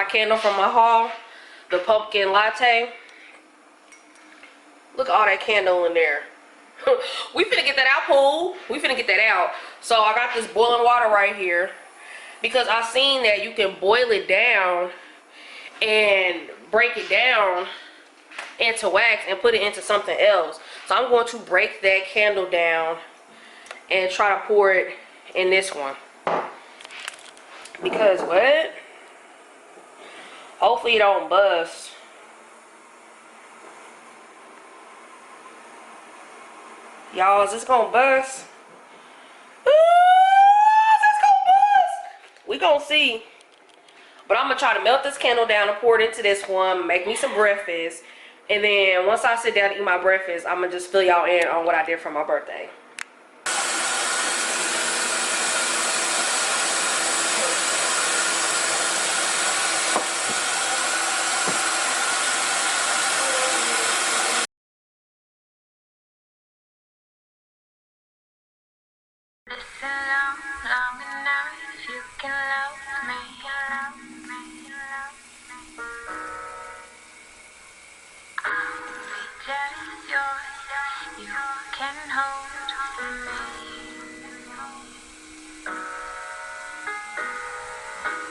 candle from my haul, the pumpkin latte. Look at all that candle in there. We finna get that out, Pooh. We finna get that out. So I got this boiling water right here because I seen that you can boil it down and break it down into wax and put it into something else. So I'm going to break that candle down and try to pour it in this one. Because what? Hopefully it don't bust. Y'all, is this gonna bust? Ooh, is this gonna bust? We gonna see. But I'm gonna try to melt this candle down and pour it into this one, make me some breakfast. And then once I sit down to eat my breakfast, I'm gonna just fill y'all in on what I did for my birthday. Listen long enough, you can love me. I'll be just yours, you can hold me.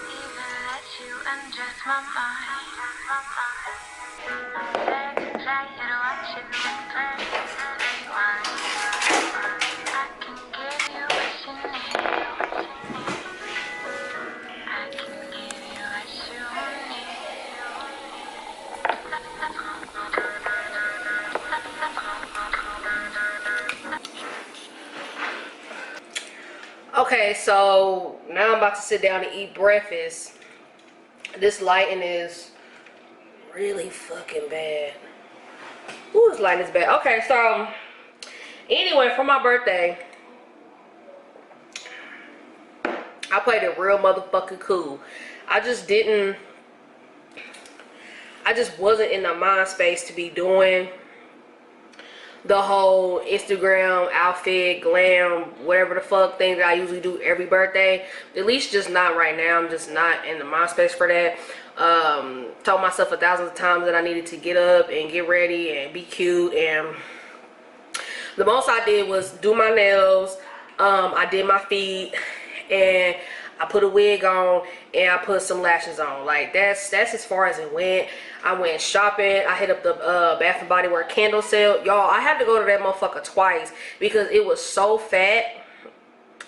Even let you undress my mind. Play it, watch it, play rewind. I can give you what you need. I can give you what you need. Okay, so now I'm about to sit down and eat breakfast. This lighting is really fucking bad. Ooh, this lighting is bad. Okay, so anyway, for my birthday, I played it real motherfucking cool. I just wasn't in the mind space to be doing the whole Instagram outfit, glam, whatever the fuck thing that I usually do every birthday. At least just not right now. I'm just not in the mind space for that. Told myself 1,000 times that I needed to get up and get ready and be cute, and the most I did was do my nails. I did my feet, and I put a wig on, and I put some lashes on. Like that's as far as it went. I went shopping. I hit up the Bath and Body Works candle sale. Y'all, I had to go to that motherfucker twice because it was so fat.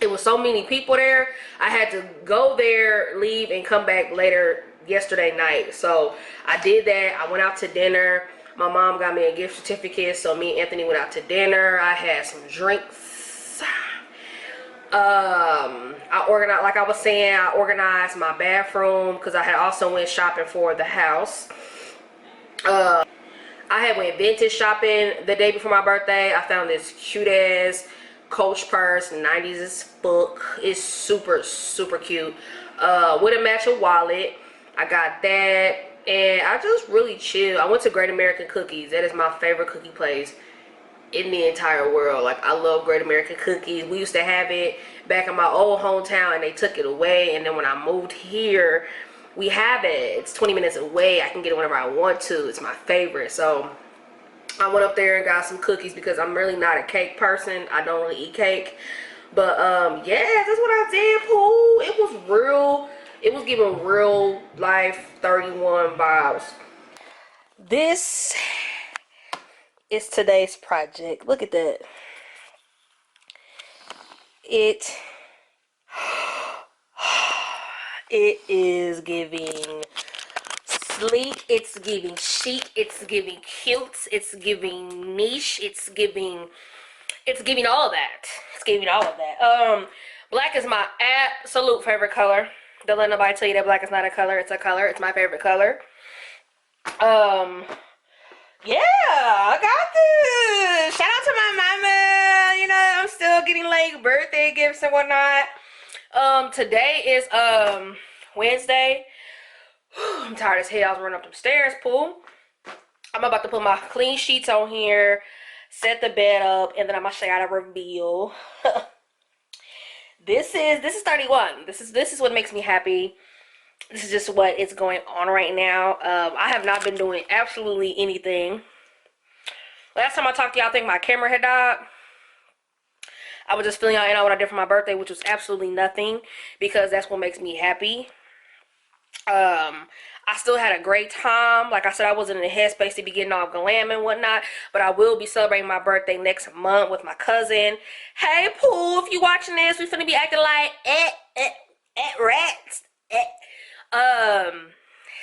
It was so many people there. I had to go there, leave, and come back later yesterday night. So I did that. I went out to dinner. My mom got me a gift certificate, so me and Anthony went out to dinner. I had some drinks. I organized, like I was saying, I organized my bathroom because I had also went shopping for the house. I had went vintage shopping the day before my birthday. I found this cute ass Coach purse, 90s as fuck. It's super cute, with a matching wallet. I got that, and I just really chill. I went to Great American Cookies. That is my favorite cookie place in the entire world. Like, I love Great American Cookies. We used to have it back in my old hometown, and they took it away. And then when I moved here, we have it. It's 20 minutes away. I can get it whenever I want to. It's my favorite. So I went up there and got some cookies because I'm really not a cake person. I don't really eat cake. But yeah, that's what I did, Pooh. It was real. It was giving real life 31 vibes. This is today's project. Look at that. It is giving sleek, it's giving chic, it's giving cute, it's giving niche, it's giving all of that. It's giving all of that. Black is my absolute favorite color. Don't let nobody tell you that black is not a color. It's a color. It's my favorite color. Yeah, I got this. Shout out to my mama. You know, I'm still getting like birthday gifts and whatnot. Today is Wednesday. I'm tired as hell. I was running up the stairs, Pooh. I'm about to put my clean sheets on here, set the bed up, and then I'm gonna show y'all the reveal. This is 31. This is what makes me happy. this is just what is going on right now. I have not been doing absolutely anything. Last time I talked to y'all, I think my camera had died. I was just filling y'all in on what I did for my birthday, which was absolutely nothing, because that's what makes me happy. I still had a great time. Like I said, I wasn't in the headspace to be getting all glam and whatnot, but I will be celebrating my birthday next month with my cousin. Hey, Pooh, if you watching this, we finna be acting like rats.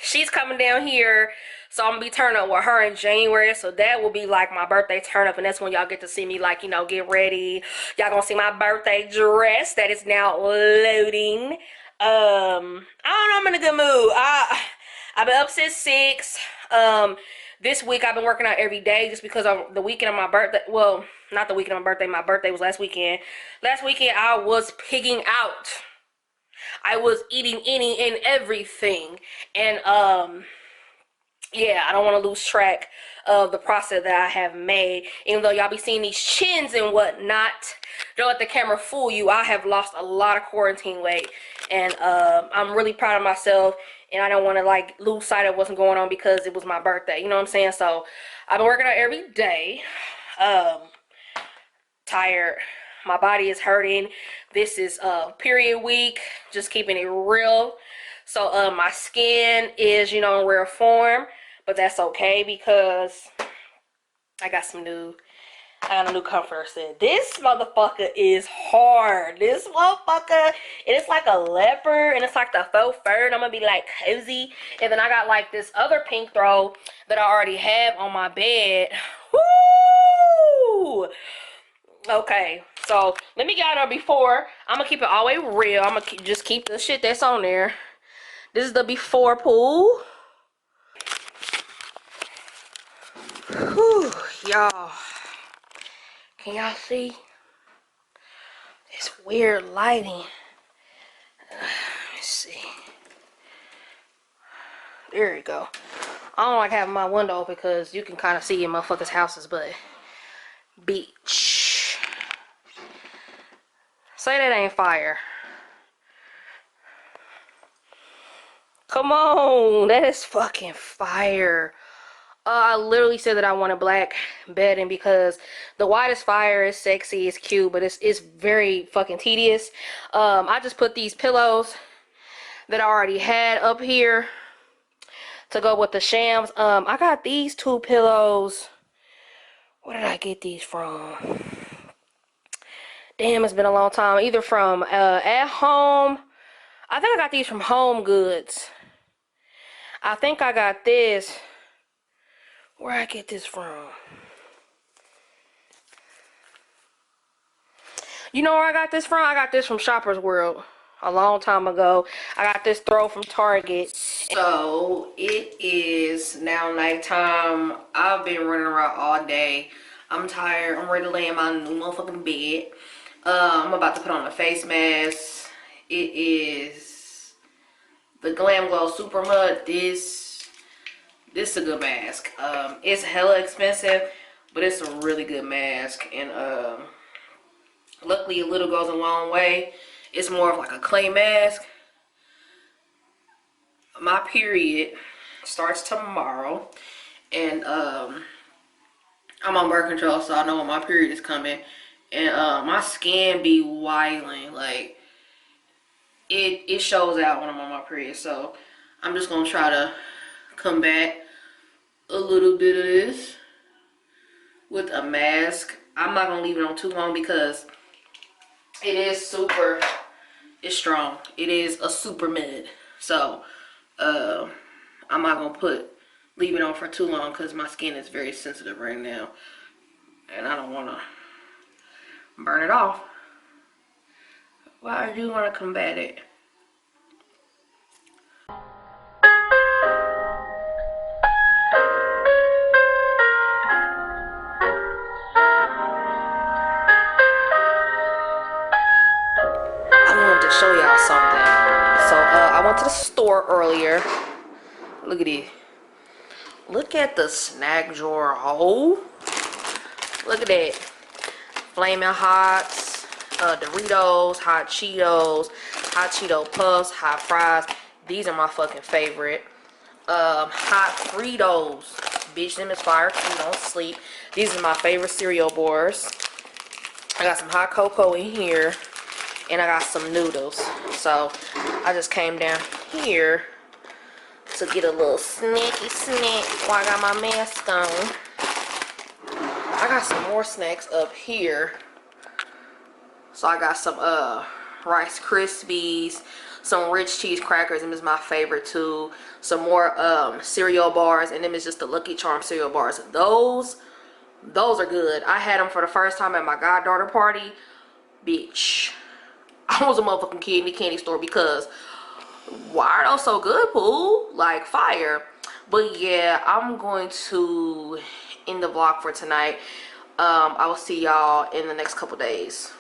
She's coming down here, so I'm gonna be turning up with her in January. So that will be like my birthday turn up, and that's when y'all get to see me, like, you know, get ready. Y'all gonna see my birthday dress that is now loading. I don't know, I'm in a good mood. I've been up since 6. This week I've been working out every day just because of the weekend of my birthday. Well, not the weekend of my birthday. My birthday was last weekend. Last weekend I was pigging out. I was eating any and everything. And yeah, I don't want to lose track of the process that I have made. Even though y'all be seeing these chins and whatnot, don't let the camera fool you. I have lost a lot of quarantine weight, and I'm really proud of myself. And I don't want to like lose sight of what's going on because it was my birthday. You know what I'm saying? So I've been working out every day. Tired. My body is hurting. This is period week. Just keeping it real. So my skin is, you know, in rare form, but that's okay because I got a new comforter set. This motherfucker is hard. This motherfucker, and it's like a leopard, and it's like the faux fur, and I'm gonna be like cozy. And then I got like this other pink throw that I already have on my bed. Woo! Okay, so let me get out of before. I'm gonna keep it all the way real. I'm gonna just keep the shit that's on there. This is the before pool. Whew, y'all. Can y'all see? It's weird lighting. Let's see. There we go. I don't like having my window open because you can kind of see in motherfuckers' houses, but beach. Say that ain't fire. Come on, that is fucking fire. I literally said that I wanted black bedding because the white is fire, it's sexy, it's cute, but it's very fucking tedious. I just put these pillows that I already had up here to go with the shams. I got these 2 pillows. Where did I get these from? Damn, it's been a long time. Either from At Home. I think I got these from Home Goods. I think I got this. Where I get this from? You know where I got this from? I got this from Shoppers World a long time ago. I got this throw from Target. So it is now nighttime. I've been running around all day. I'm tired. I'm ready to lay in my new motherfucking bed. I'm about to put on a face mask. It is the Glam Glow Super Mud. This is a good mask. It's hella expensive, but it's a really good mask. And luckily a little goes a long way. It's more of like a clay mask. My period starts tomorrow, and I'm on birth control, so I know when my period is coming. And my skin be wilding, like it shows out when I'm on my period. So I'm just gonna try to combat a little bit of this with a mask. I'm not gonna leave it on too long because it is super, it's strong. It is a super mid. So I'm not gonna leave it on for too long because my skin is very sensitive right now, and I don't want to burn it off. But I do want to combat it. I wanted to show y'all something. So I went to the store earlier. Look at it. Look at the snack drawer hole. Look at that. Flaming Hots, Doritos, Hot Cheetos, Hot Cheeto Puffs, Hot Fries. These are my fucking favorite. Hot Fritos. Bitch, them is fire too. Don't sleep. These are my favorite cereal bars. I got some hot cocoa in here. And I got some noodles. So, I just came down here to get a little snacky snack while I got my mask on. I got some more snacks up here. So I got some Rice Krispies, some rich cheese crackers, and this is my favorite too. Some more cereal bars, and them is just the Lucky Charm cereal bars. Those are good. I had them for the first time at my goddaughter party. Bitch, I was a motherfucking kid in the candy store because why are those so good, Pooh? Like fire. But yeah, I'm going to end the vlog for tonight. I will see y'all in the next couple days.